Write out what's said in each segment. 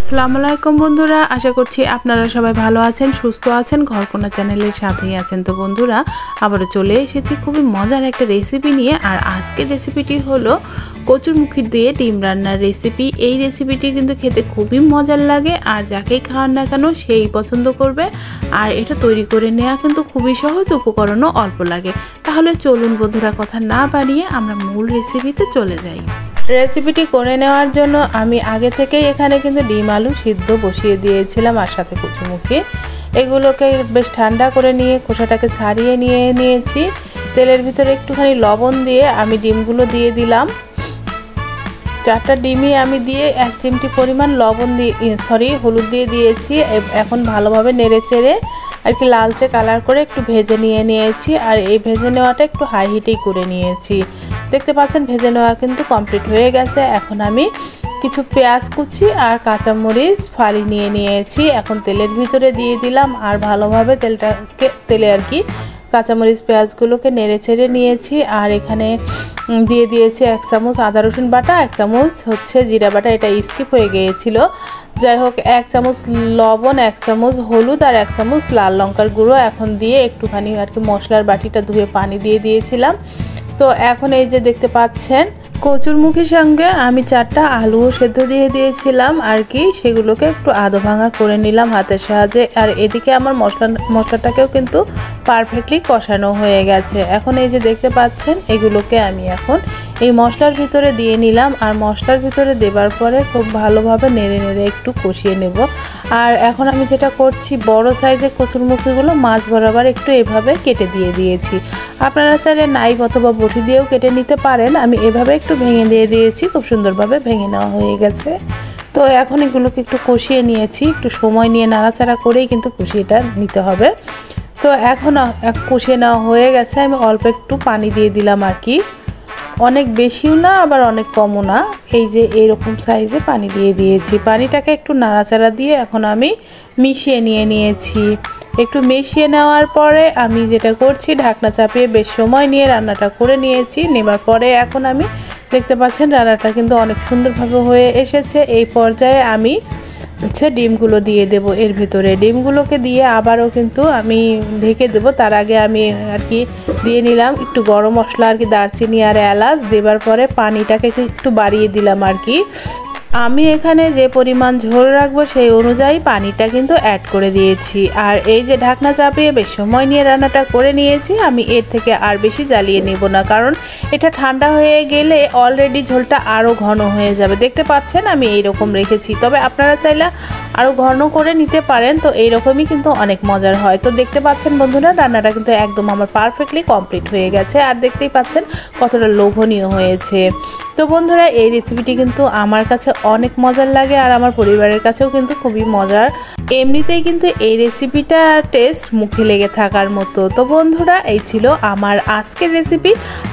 আসসালামু আলাইকুম বন্ধুরা, আশা করছি আপনারা সবাই ভালো আছেন, সুস্থ আছেন, ঘরকোনা চ্যানেলের সাথেই আছেন। তো বন্ধুরা, আবারও চলে এসেছি খুবই মজার একটা রেসিপি নিয়ে। আর আজকের রেসিপিটি হলো কচুরমুখী দিয়ে ডিম রান্নার রেসিপি। এই রেসিপিটি কিন্তু খেতে খুবই মজার লাগে, আর যাকেই খাওয়ান না কেন সেই পছন্দ করবে। আর এটা তৈরি করে নেওয়া কিন্তু খুবই সহজ, উপকরণও অল্প লাগে। তাহলে চলুন বন্ধুরা, কথা না বাড়িয়ে আমরা মূল রেসিপিতে চলে যাই। রেসিপিটি করে নেওয়ার জন্য আমি আগে থেকেই এখানে কিন্তু ডিম আলু সিদ্ধ বসিয়ে দিয়েছিলাম, আর সাথে কচুরমুখী। এগুলোকে বেশ ঠান্ডা করে নিয়ে খোসাটাকে ছাড়িয়ে নিয়েছি। তেলের ভিতরে একটুখানি লবণ দিয়ে আমি ডিমগুলো দিয়ে দিলাম। 4টা ডিমই আমি দিয়ে 1 চিমটি পরিমাণ হলুদ দিয়ে দিয়েছি। এখন ভালোভাবে নেড়ে চেড়ে আর কি লালচে কালার করে একটু ভেজে নিয়েছি। আর এই ভেজে নেওয়াটা একটু হাই হিটেই করে নিয়েছি। দেখতে পাচ্ছেন ভেজে নেওয়া কিন্তু কমপ্লিট হয়ে গেছে। এখন আমি কিছু পেঁয়াজ কুচি আর কাঁচামরিচ ফালি নিয়েছি। এখন তেলের ভিতরে দিয়ে দিলাম, আর ভালোভাবে তেলে আর কি কাঁচামরিচ পেঁয়াজগুলোকে নেড়ে ছেড়ে নিয়েছি। আর এখানে দিয়ে দিয়েছি 1 চামচ আদা রসুন বাটা, 1 চামচ হচ্ছে জিরা বাটা, এটা স্কিপ হয়ে গিয়েছিল। যাই হোক, 1 চামচ লবণ, 1 চামচ হলুদ আর 1 চামচ লাল লঙ্কার গুঁড়ো এখন দিয়ে একটুখানি আর কি মশলার বাটিটা ধুয়ে পানি দিয়ে দিয়েছিলাম। তো এখন এই যে দেখতে পাচ্ছেন কচুরমুখীর সঙ্গে আমি 4টা আলুও সেদ্ধ দিয়ে দিয়েছিলাম আর কি, সেগুলোকে একটু আধো ভাঙা করে নিলাম হাতের সাহায্যে। আর এদিকে আমার মশলাটাকেও কিন্তু পারফেক্টলি কষানো হয়ে গেছে। এখন এই যে দেখতে পাচ্ছেন এগুলোকে আমি এখন এই মশলার ভিতরে দিয়ে নিলাম। আর মশলার ভিতরে দেবার পরে খুব ভালোভাবে নেড়ে একটু কষিয়ে নেব। আর এখন আমি যেটা করছি, বড় সাইজের কচুরমুখীগুলো মাছ বরাবর একটু এভাবে কেটে দিয়েছি। আপনারা চাইলে নাইফ অথবা বটি দিয়েও কেটে নিতে পারেন। আমি এভাবে একটু ভেঙে দিয়েছি, খুব সুন্দরভাবে ভেঙে নেওয়া হয়ে গেছে। তো এখন এগুলোকে একটু কষিয়ে নিয়েছি, একটু সময় নিয়ে নাড়াচাড়া করেই কিন্তু কষিয়েটা নিতে হবে। তো এখন কষিয়ে নেওয়া হয়ে গেছে। আমি অল্প একটু পানি দিয়ে দিলাম আর কি, অনেক বেশিও না আবার অনেক কমও না, এই যে এইরকম সাইজে পানি দিয়ে দিয়েছি। পানিটাকে একটু নাড়াচাড়া দিয়ে এখন আমি মিশিয়ে নিয়েছি। একটু মিশিয়ে নেওয়ার পরে আমি যেটা করছি, ঢাকনা চাপিয়ে বেশ সময় নিয়ে রান্নাটা করে নিয়েছি। নেবার পরে এখন আমি দেখতে পাচ্ছেন রান্নাটা কিন্তু অনেক সুন্দরভাবে হয়ে এসেছে। এই পর্যায়ে আমি ডিমগুলো দিয়ে দেব এর ভিতরে। ডিমগুলোকে দিয়ে আবারও কিন্তু আমি ঢেকে দেব। তার আগে আমি আর কি দিয়ে নিলাম একটু গরম মশলা আর কি, দারচিনি আর এলাচ। দেবার পরে পানিটাকে একটু বাড়িয়ে দিলাম আর কি। আমি এখানে যে পরিমাণ ঝোল রাখবো সেই অনুযায়ী পানিটা কিন্তু অ্যাড করে দিয়েছি। আর এই যে ঢাকনা চাপিয়ে বেশ সময় নিয়ে রান্নাটা করে নিয়েছি। আমি এর থেকে আর বেশি জ্বালিয়ে নেব না, কারণ এটা ঠান্ডা হয়ে গেলে অলরেডি ঝোলটা আরও ঘন হয়ে যাবে। দেখতে পাচ্ছেন আমি এইরকম রেখেছি, তবে আপনারা চাইলে আরও ঘন করে নিতে পারেন। তো এইরকমই কিন্তু অনেক মজার হয়। তো দেখতে পাচ্ছেন বন্ধুরা, রান্নাটা কিন্তু একদম আমার পারফেক্টলি কমপ্লিট হয়ে গেছে। আর দেখতেই পাচ্ছেন কতটা লোভনীয় হয়েছে। তো বন্ধুরা, এই রেসিপিটি কিন্তু আমার কাছে অনেক মজার লাগে, আর আমার পরিবারের কাছেও কিন্তু খুবই মজার। এমনিতেই কিন্তু এই রেসিপিটা টেস্ট মুখে লেগে থাকার মতো। তো বন্ধুরা, এই ছিল আমার আজকের রেসিপি।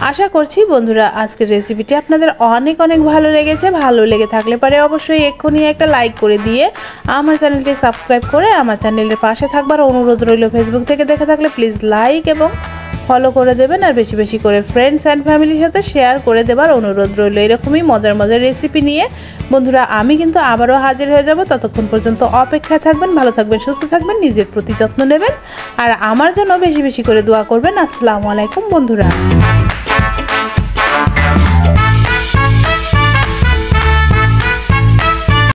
আশা করছি বন্ধুরা আজকের রেসিপিটি আপনাদের অনেক ভালো লেগেছে। ভালো লেগে থাকলে পরে অবশ্যই এক্ষুনি একটা লাইক করে দিয়ে আমার চ্যানেলটি সাবস্ক্রাইব করে আমার চ্যানেলের পাশে থাকবার অনুরোধ রইল। ফেসবুক থেকে দেখে থাকলে প্লিজ লাইক এবং ফলো করে দেবেন, আর বেশি করে ফ্রেন্ডস অ্যান্ড ফ্যামিলির সাথে শেয়ার করে দেবার অনুরোধ রইল। এরকমই মজার রেসিপি নিয়ে বন্ধুরা আমি কিন্তু আবারও হাজির হয়ে যাব। ততক্ষণ পর্যন্ত অপেক্ষায় থাকবেন, ভালো থাকবেন, সুস্থ থাকবেন, নিজের প্রতি যত্ন নেবেন, আর আমার জন্য বেশি করে দোয়া করবেন। আসসালামু আলাইকুম বন্ধুরা।